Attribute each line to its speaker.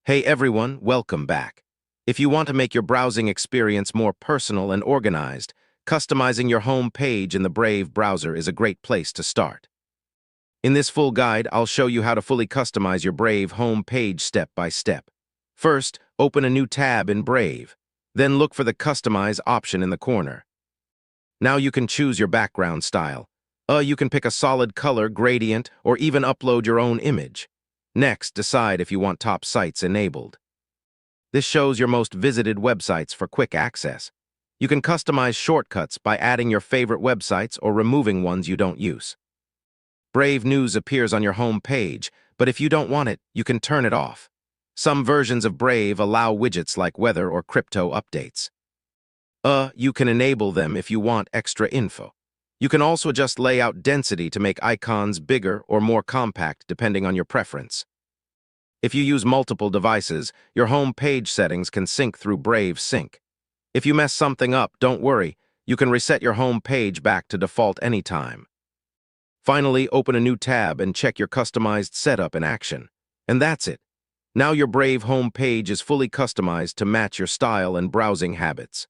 Speaker 1: Hey everyone, welcome back. If you want to make your browsing experience more personal and organized, customizing your home page in the Brave browser is a great place to start. In this full guide, I'll show you how to fully customize your Brave home page step by step. First, open a new tab in Brave. Then look for the Customize option in the corner. Now you can choose your background style. You can pick a solid color, gradient, or even upload your own image. Next, decide if you want top sites enabled. This shows your most visited websites for quick access. You can customize shortcuts by adding your favorite websites or removing ones you don't use. Brave News appears on your home page, but if you don't want it, you can turn it off. Some versions of Brave allow widgets like weather or crypto updates. You can enable them if you want extra info. You can also adjust layout density to make icons bigger or more compact depending on your preference. If you use multiple devices, your home page settings can sync through Brave Sync. If you mess something up, don't worry. You can reset your home page back to default anytime. Finally, open a new tab and check your customized setup in action. And that's it. Now your Brave home page is fully customized to match your style and browsing habits.